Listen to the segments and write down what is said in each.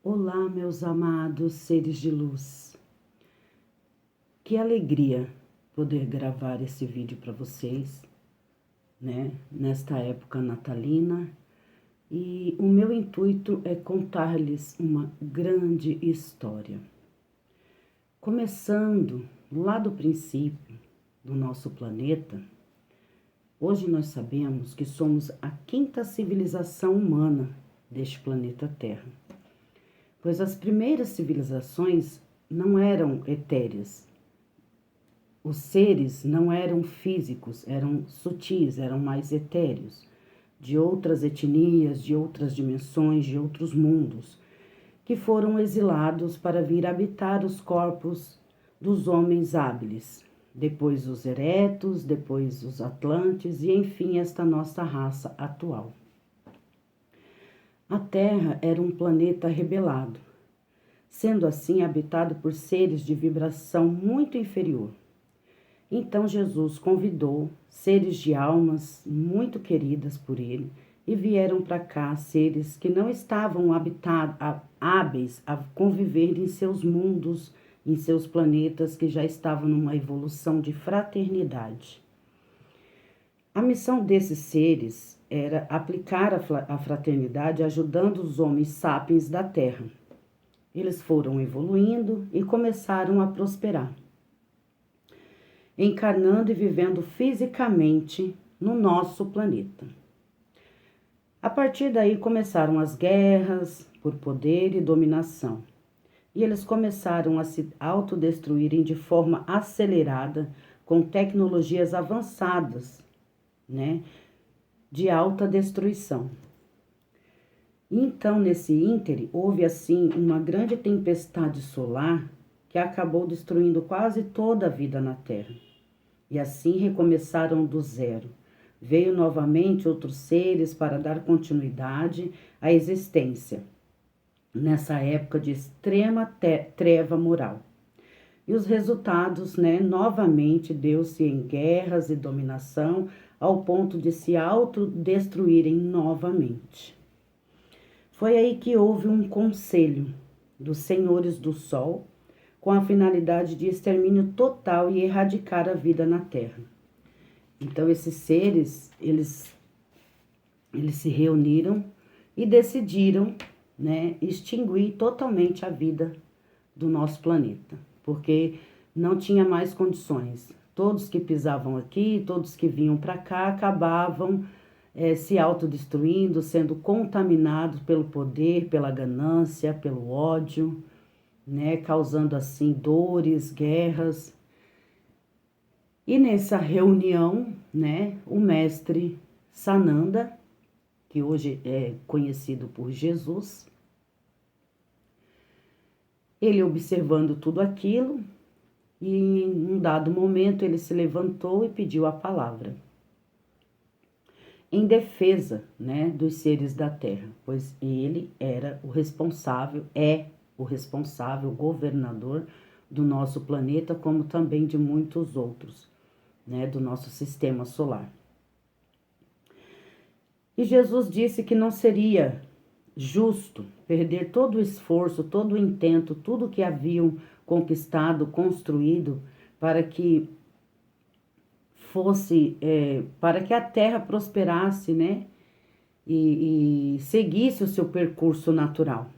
Olá, meus amados seres de luz. Que alegria poder gravar esse vídeo para vocês, né? Nesta época natalina. E o meu intuito é contar-lhes uma grande história. Começando lá do princípio do nosso planeta, hoje nós sabemos que somos a quinta civilização humana deste planeta Terra. Pois as primeiras civilizações não eram etéreas. Os seres não eram físicos, eram sutis, eram mais etéreos, de outras etnias, de outras dimensões, de outros mundos, que foram exilados para vir habitar os corpos dos homens hábiles, depois os eretos, depois os atlantes e enfim esta nossa raça atual. A Terra era um planeta rebelado, sendo assim habitado por seres de vibração muito inferior. Então Jesus convidou seres de almas muito queridas por ele e vieram para cá seres que não estavam hábeis a conviver em seus mundos, em seus planetas que já estavam numa evolução de fraternidade. A missão desses seres era aplicar a fraternidade ajudando os homens sapiens da Terra. Eles foram evoluindo e começaram a prosperar, encarnando e vivendo fisicamente no nosso planeta. A partir daí começaram as guerras por poder e dominação. E eles começaram a se autodestruírem de forma acelerada com tecnologias avançadas, né, de alta destruição. Então, nesse íntere, houve assim uma grande tempestade solar que acabou destruindo quase toda a vida na Terra. E assim recomeçaram do zero. Veio novamente outros seres para dar continuidade à existência, nessa época de extrema treva moral. E os resultados, novamente deu-se em guerras e dominação, ao ponto de se autodestruírem novamente. Foi aí que houve um conselho dos senhores do Sol, com a finalidade de extermínio total e erradicar a vida na Terra. Então esses seres, eles se reuniram e decidiram, extinguir totalmente a vida do nosso planeta, porque não tinha mais condições. Todos que pisavam aqui, todos que vinham para cá, acabavam se autodestruindo, sendo contaminados pelo poder, pela ganância, pelo ódio, causando assim dores, guerras. E nessa reunião, o mestre Sananda, que hoje é conhecido por Jesus, ele observando tudo aquilo, e em um dado momento ele se levantou e pediu a palavra, em defesa, dos seres da Terra, pois ele era o responsável, o governador do nosso planeta, como também de muitos outros, do nosso sistema solar. E Jesus disse que não seria justo perder todo o esforço, todo o intento, tudo que haviam conquistado, construído, para que para que a Terra prosperasse, e seguisse o seu percurso natural.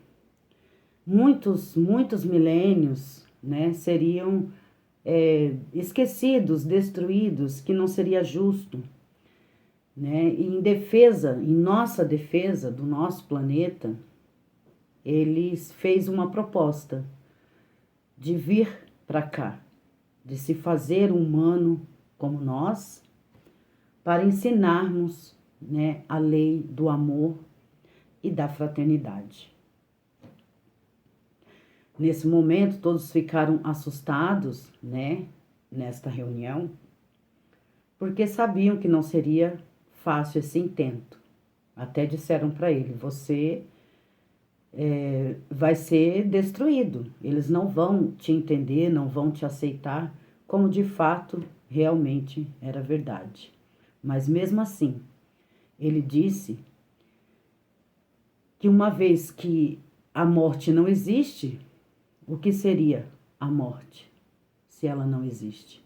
Muitos milênios, seriam esquecidos, destruídos, que não seria justo, E em nossa defesa do nosso planeta, ele fez uma proposta de vir para cá, de se fazer humano como nós, para ensinarmos, a lei do amor e da fraternidade. Nesse momento, todos ficaram assustados, nesta reunião, porque sabiam que não seria fácil esse intento. Até disseram para ele: você vai ser destruído. Eles não vão te entender, não vão te aceitar, como de fato, realmente era verdade. Mas mesmo assim, ele disse que uma vez que a morte não existe, o que seria a morte se ela não existe?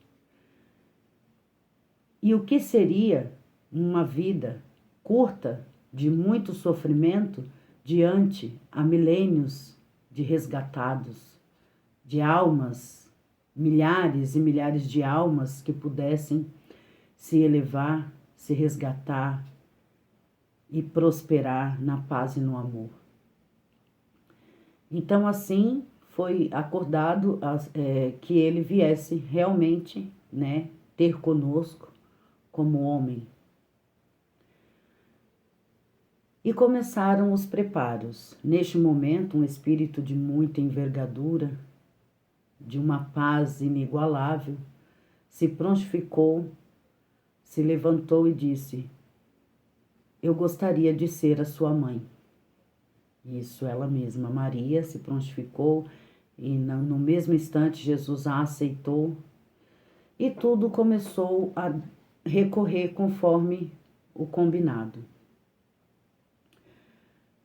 E o que seria uma vida curta de muito sofrimento diante a milênios de resgatados, de almas, milhares e milhares de almas que pudessem se elevar, se resgatar e prosperar na paz e no amor. Então, assim, foi acordado que ele viesse realmente, né, ter conosco como homem. E começaram os preparos. Neste momento, um espírito de muita envergadura, de uma paz inigualável, se prontificou, se levantou e disse: eu gostaria de ser a sua mãe. Isso, ela mesma, Maria, se prontificou e no mesmo instante Jesus a aceitou e tudo começou a recorrer conforme o combinado.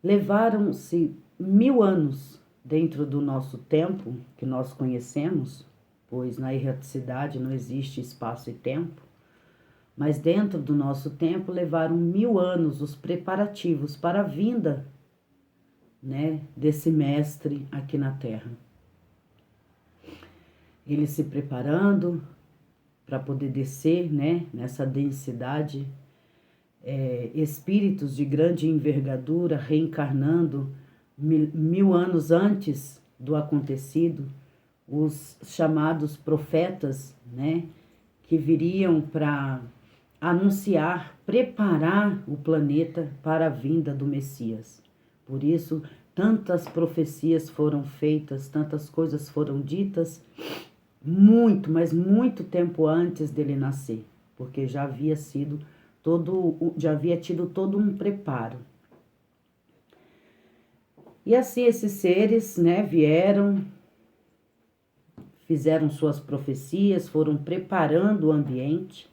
Levaram-se 1000 anos dentro do nosso tempo que nós conhecemos, pois na erraticidade não existe espaço e tempo, mas dentro do nosso tempo levaram 1000 anos os preparativos para a vinda, né, desse mestre aqui na Terra. Ele se preparando para poder descer, né, nessa densidade, espíritos de grande envergadura reencarnando 1000 anos antes do acontecido, os chamados profetas, né, que viriam para anunciar, preparar o planeta para a vinda do Messias. Por isso, tantas profecias foram feitas, tantas coisas foram ditas, muito, mas muito tempo antes dele nascer, porque já havia tido todo um preparo. E assim esses seres, né, vieram, fizeram suas profecias, foram preparando o ambiente.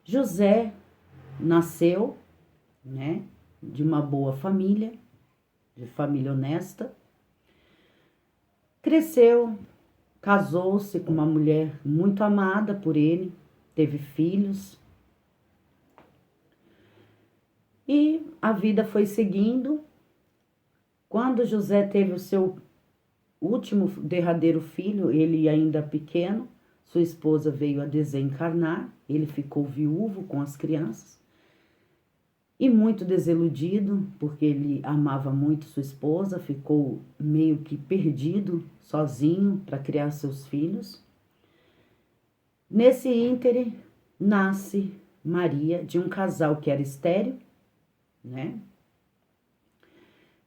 José nasceu, né, de uma boa família, de família honesta. Cresceu, casou-se com uma mulher muito amada por ele, teve filhos. E a vida foi seguindo. Quando José teve o seu último, derradeiro filho, ele ainda pequeno, sua esposa veio a desencarnar, ele ficou viúvo com as crianças e muito desiludido, porque ele amava muito sua esposa, ficou meio que perdido, sozinho para criar seus filhos. Nesse íntere, nasce Maria de um casal que era estéril, né?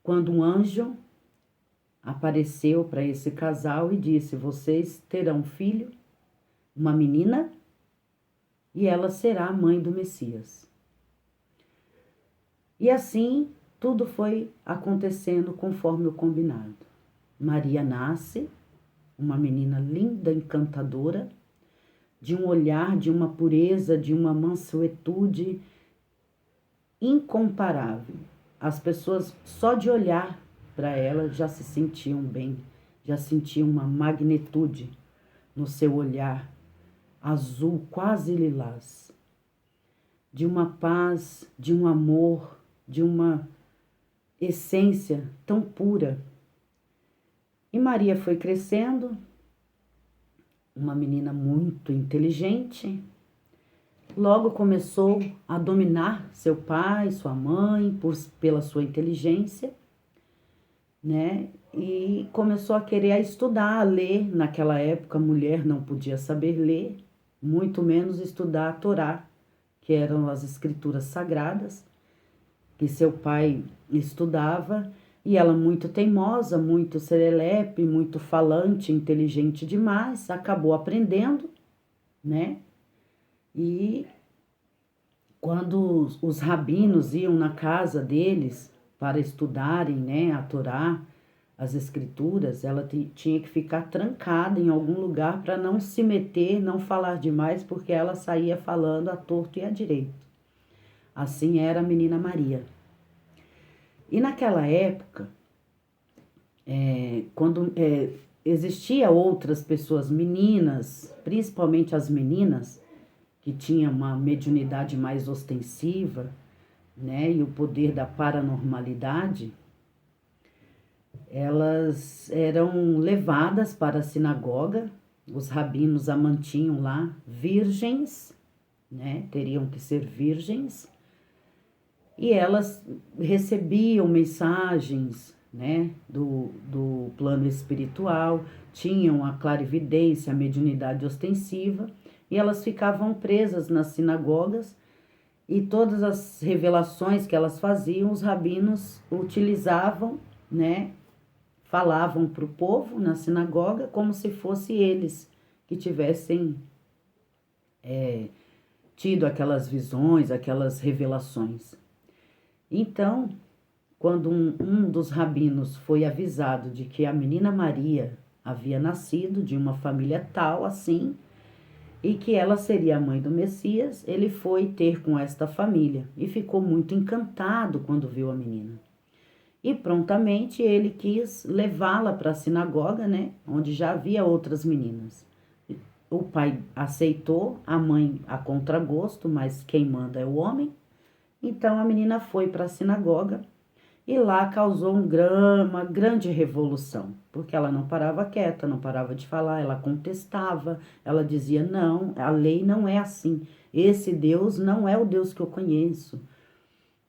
Quando um anjo apareceu para esse casal e disse: vocês terão um filho, uma menina, e ela será a mãe do Messias. E assim tudo foi acontecendo conforme o combinado. Maria nasce, uma menina linda, encantadora, de um olhar, de uma pureza, de uma mansuetude incomparável. As pessoas, só de olhar para ela, já se sentiam bem, já sentiam uma magnitude no seu olhar, azul, quase lilás, de uma paz, de um amor, de uma essência tão pura. E Maria foi crescendo, uma menina muito inteligente. Logo começou a dominar seu pai, sua mãe, pela sua inteligência, né? E começou a querer estudar, a ler. Naquela época, a mulher não podia saber ler, muito menos estudar a Torá, que eram as escrituras sagradas, que seu pai estudava, e ela, muito teimosa, muito serelepe, muito falante, inteligente demais, acabou aprendendo, né? E quando os rabinos iam na casa deles para estudarem, né, a Torá, as escrituras, ela tinha que ficar trancada em algum lugar para não se meter, não falar demais, porque ela saía falando à torto e à direito. Assim era a menina Maria. E naquela época, Quando existia outras pessoas, meninas, principalmente as meninas, que tinham uma mediunidade mais ostensiva, né, e o poder da paranormalidade, elas eram levadas para a sinagoga, os rabinos a mantinham lá virgens, né, teriam que ser virgens, e elas recebiam mensagens, né, do plano espiritual, tinham a clarividência, a mediunidade ostensiva, e elas ficavam presas nas sinagogas, e todas as revelações que elas faziam, os rabinos utilizavam, né, falavam para o povo na sinagoga como se fosse eles que tivessem tido aquelas visões, aquelas revelações. Então, quando um dos rabinos foi avisado de que a menina Maria havia nascido de uma família tal assim, e que ela seria a mãe do Messias, ele foi ter com esta família e ficou muito encantado quando viu a menina. E prontamente ele quis levá-la para a sinagoga, né, onde já havia outras meninas. O pai aceitou, a mãe a contragosto, mas quem manda é o homem. Então a menina foi para a sinagoga e lá causou uma grande revolução, porque ela não parava quieta, não parava de falar, ela contestava, ela dizia: não, a lei não é assim, esse Deus não é o Deus que eu conheço,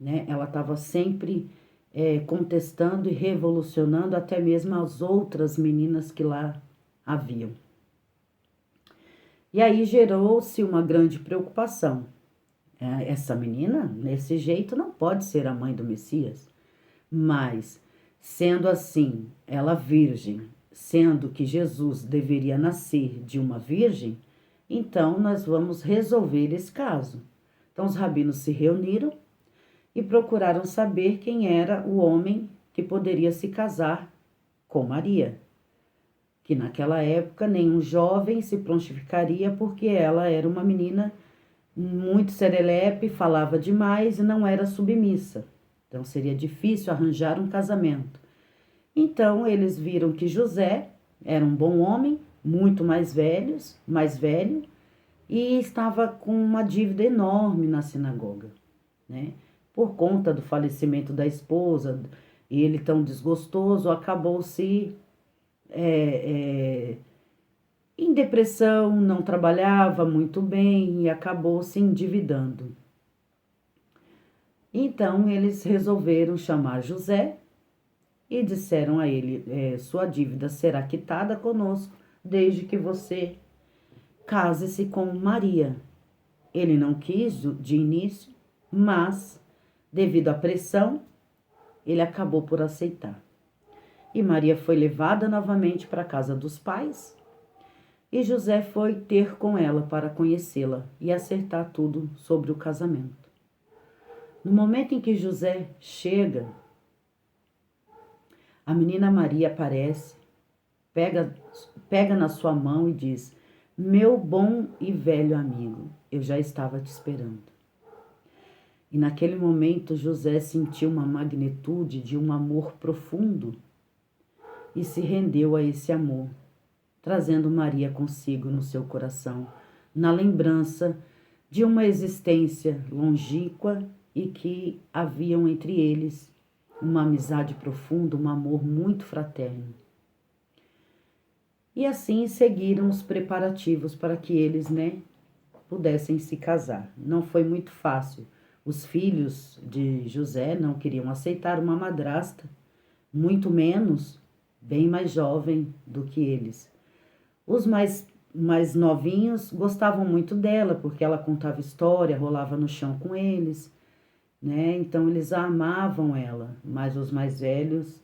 né? Ela estava sempre contestando e revolucionando até mesmo as outras meninas que lá haviam. E aí gerou-se uma grande preocupação. Essa menina, nesse jeito, não pode ser a mãe do Messias. Mas, sendo assim, ela virgem, sendo que Jesus deveria nascer de uma virgem, então nós vamos resolver esse caso. Então os rabinos se reuniram e procuraram saber quem era o homem que poderia se casar com Maria, que naquela época nenhum jovem se prontificaria porque ela era uma menina muito serelepe, falava demais e não era submissa. Então seria difícil arranjar um casamento. Então eles viram que José era um bom homem, muito mais velho, e estava com uma dívida enorme na sinagoga, né? Por conta do falecimento da esposa, e ele tão desgostoso, acabou se em depressão, não trabalhava muito bem e acabou se endividando. Então eles resolveram chamar José e disseram a ele: sua dívida será quitada conosco, desde que você case-se com Maria. Ele não quis de início, mas, devido à pressão, ele acabou por aceitar. E Maria foi levada novamente para a casa dos pais, e José foi ter com ela para conhecê-la e acertar tudo sobre o casamento. No momento em que José chega, a menina Maria aparece, pega na sua mão e diz: meu bom e velho amigo, eu já estava te esperando. E naquele momento José sentiu uma magnitude de um amor profundo e se rendeu a esse amor, trazendo Maria consigo no seu coração, na lembrança de uma existência longínqua e que haviam entre eles uma amizade profunda, um amor muito fraterno. E assim seguiram os preparativos para que eles, né, pudessem se casar. Não foi muito fácil. Os filhos de José não queriam aceitar uma madrasta, muito menos, bem mais jovem do que eles. Os mais novinhos gostavam muito dela, porque ela contava história, rolava no chão com eles, né? Então eles amavam ela, mas os mais velhos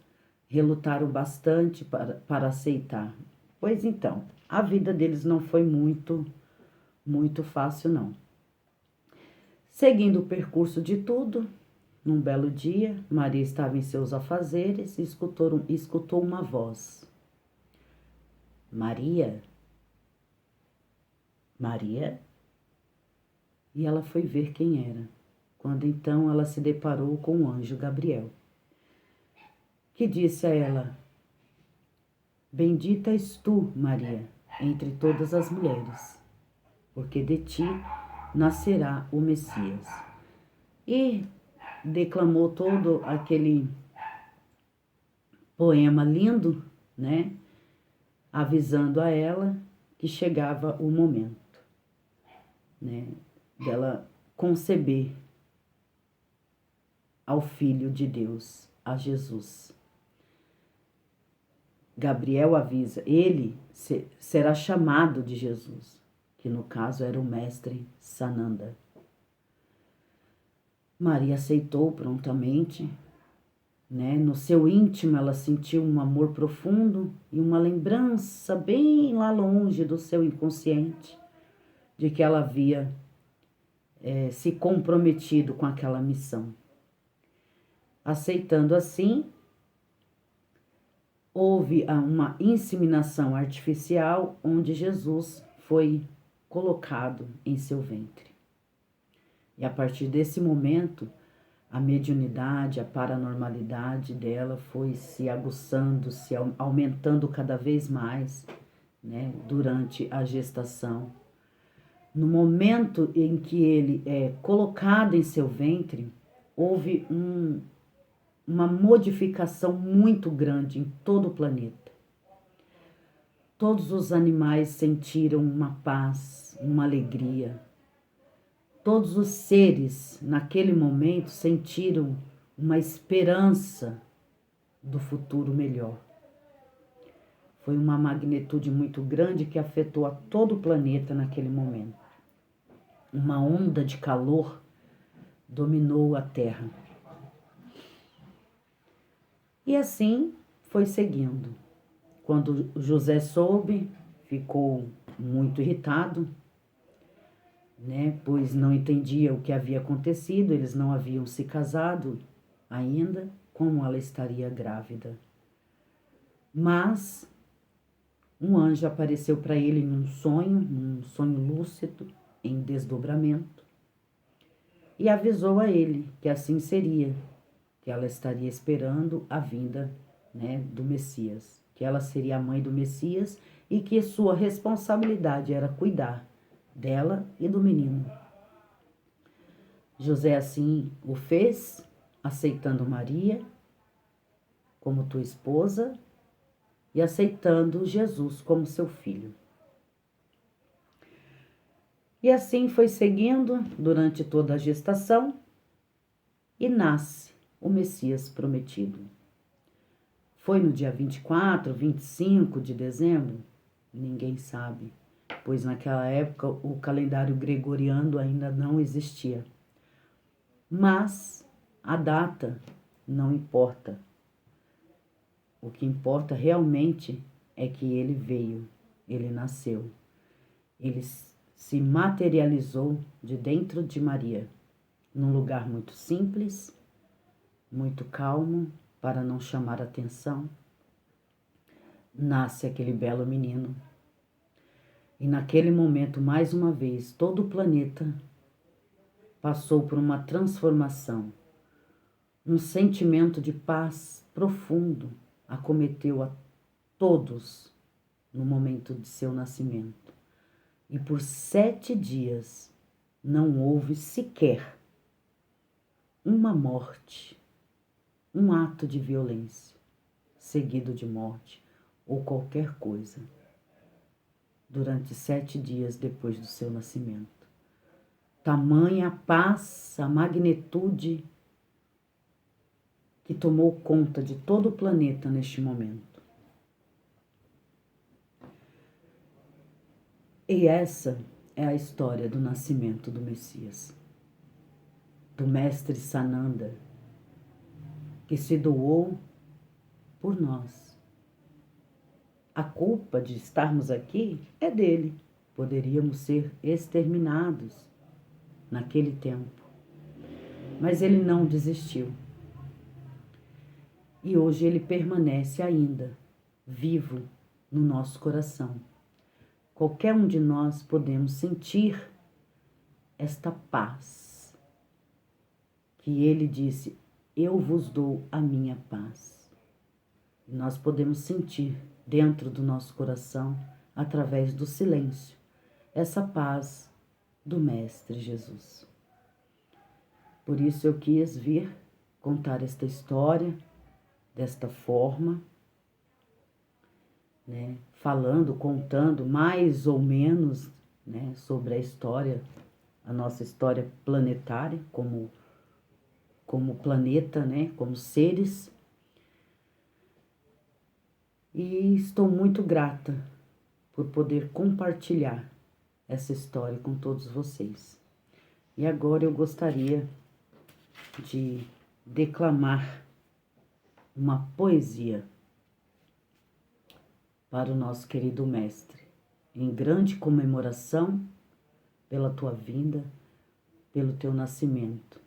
relutaram bastante para aceitar. Pois então, a vida deles não foi muito fácil, não. Seguindo o percurso de tudo, num belo dia, Maria estava em seus afazeres e escutou uma voz. Maria? Maria? E ela foi ver quem era, quando então ela se deparou com o anjo Gabriel, que disse a ela: Bendita és tu, Maria, entre todas as mulheres, porque de ti nascerá o Messias. E declamou todo aquele poema lindo, né? Avisando a ela que chegava o momento, né? Dela conceber ao Filho de Deus, a Jesus. Gabriel avisa, ele será chamado de Jesus, que no caso era o mestre Sananda. Maria aceitou prontamente, né? No seu íntimo ela sentiu um amor profundo e uma lembrança bem lá longe do seu inconsciente de que ela havia se comprometido com aquela missão. Aceitando assim, houve uma inseminação artificial onde Jesus foi colocado em seu ventre. E a partir desse momento, a mediunidade, a paranormalidade dela foi se aguçando, se aumentando cada vez mais, né, durante a gestação. No momento em que ele é colocado em seu ventre, houve uma modificação muito grande em todo o planeta. Todos os animais sentiram uma paz, uma alegria. Todos os seres, naquele momento, sentiram uma esperança do futuro melhor. Foi uma magnitude muito grande que afetou a todo o planeta naquele momento. Uma onda de calor dominou a Terra. E assim foi seguindo. Quando José soube, ficou muito irritado, né? Pois não entendia o que havia acontecido, eles não haviam se casado ainda, como ela estaria grávida. Mas um anjo apareceu para ele num sonho lúcido, em desdobramento, e avisou a ele que assim seria, que ela estaria esperando a vinda, né, do Messias, que ela seria a mãe do Messias e que sua responsabilidade era cuidar dela e do menino. José assim o fez, aceitando Maria como tua esposa e aceitando Jesus como seu filho. E assim foi seguindo durante toda a gestação e nasce o Messias prometido. Foi no dia 24, 25 de dezembro? Ninguém sabe, pois naquela época o calendário gregoriano ainda não existia. Mas a data não importa. O que importa realmente é que ele veio, ele nasceu, ele se materializou de dentro de Maria, num lugar muito simples, muito calmo, para não chamar atenção. Nasce aquele belo menino. E naquele momento, mais uma vez, todo o planeta passou por uma transformação. Um sentimento de paz profundo acometeu a todos no momento de seu nascimento. E por 7 dias não houve sequer uma morte, um ato de violência, seguido de morte ou qualquer coisa, durante 7 dias depois do seu nascimento. Tamanha a paz, a magnitude que tomou conta de todo o planeta neste momento. E essa é a história do nascimento do Messias, do mestre Sananda, que se doou por nós. A culpa de estarmos aqui é dele. Poderíamos ser exterminados naquele tempo. Mas ele não desistiu. E hoje ele permanece ainda vivo no nosso coração. Qualquer um de nós podemos sentir esta paz que ele disse: eu vos dou a minha paz. E nós podemos sentir dentro do nosso coração, através do silêncio, essa paz do Mestre Jesus. Por isso eu quis vir contar esta história desta forma, né? Falando, contando mais ou menos, né, sobre a história, a nossa história planetária, como planeta, né, como seres. E estou muito grata por poder compartilhar essa história com todos vocês. E agora eu gostaria de declamar uma poesia para o nosso querido mestre, em grande comemoração pela tua vinda, pelo teu nascimento.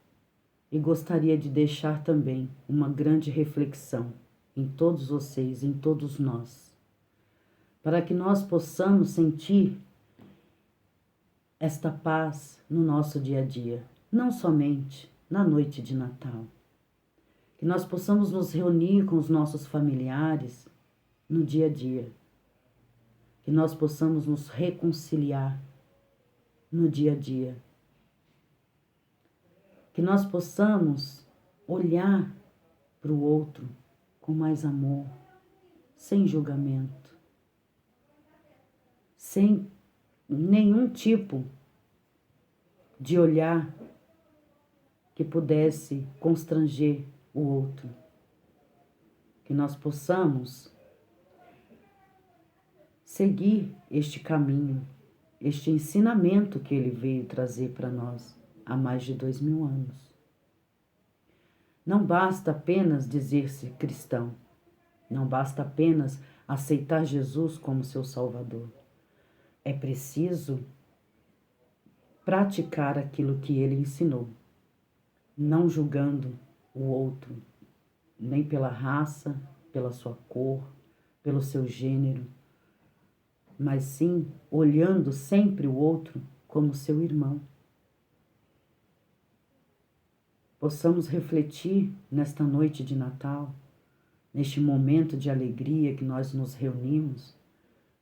E gostaria de deixar também uma grande reflexão em todos vocês, em todos nós, para que nós possamos sentir esta paz no nosso dia a dia, não somente na noite de Natal. Que nós possamos nos reunir com os nossos familiares no dia a dia. Que nós possamos nos reconciliar no dia a dia. Que nós possamos olhar para o outro com mais amor, sem julgamento, sem nenhum tipo de olhar que pudesse constranger o outro. Que nós possamos seguir este caminho, este ensinamento que ele veio trazer para nós há mais de 2000 anos. Não basta apenas dizer-se cristão, não basta apenas aceitar Jesus como seu Salvador. É preciso praticar aquilo que ele ensinou, não julgando o outro, nem pela raça, pela sua cor, pelo seu gênero, mas sim olhando sempre o outro como seu irmão. Possamos refletir nesta noite de Natal, neste momento de alegria que nós nos reunimos,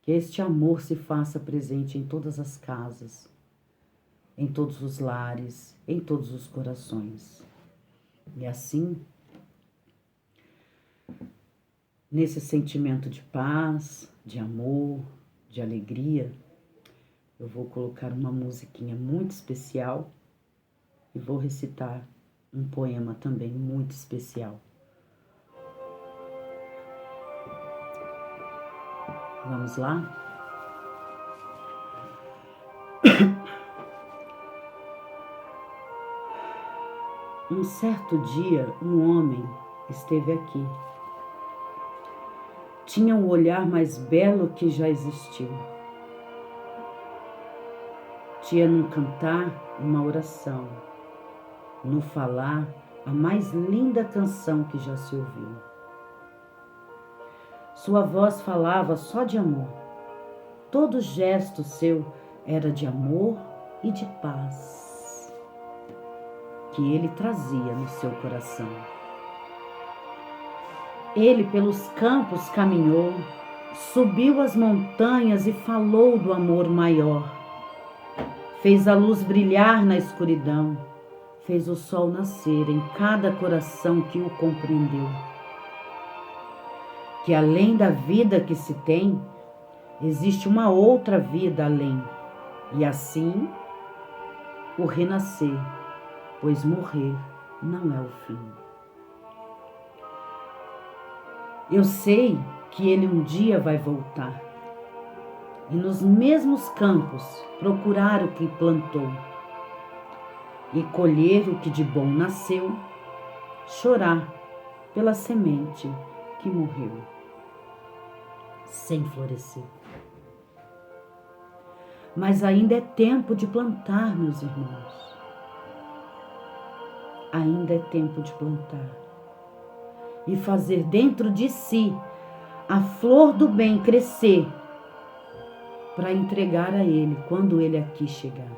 que este amor se faça presente em todas as casas, em todos os lares, em todos os corações. E assim, nesse sentimento de paz, de amor, de alegria, eu vou colocar uma musiquinha muito especial e vou recitar um poema também muito especial. Vamos lá? Um certo dia, um homem esteve aqui. Tinha o olhar mais belo que já existiu. Tinha no cantar uma oração, no falar a mais linda canção que já se ouviu. Sua voz falava só de amor. Todo gesto seu era de amor e de paz, que ele trazia no seu coração. Ele pelos campos caminhou, subiu as montanhas e falou do amor maior. Fez a luz brilhar na escuridão, fez o sol nascer em cada coração que o compreendeu. Que além da vida que se tem, existe uma outra vida além, e assim o renascer, pois morrer não é o fim. Eu sei que ele um dia vai voltar e nos mesmos campos procurar o que plantou e colher o que de bom nasceu, chorar pela semente que morreu sem florescer. Mas ainda é tempo de plantar, meus irmãos. Ainda é tempo de plantar e fazer dentro de si a flor do bem crescer para entregar a Ele quando Ele aqui chegar.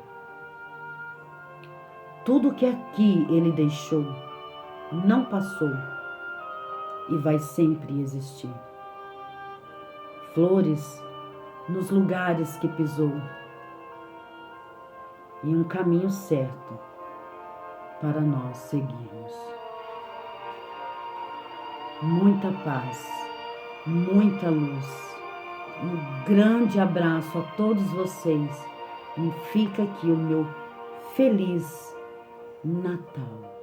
Tudo que aqui Ele deixou não passou e vai sempre existir. flores nos lugares que pisou e um caminho certo para nós seguirmos. Muita paz, muita luz. Um grande abraço a todos vocês e fica aqui o meu feliz Natal.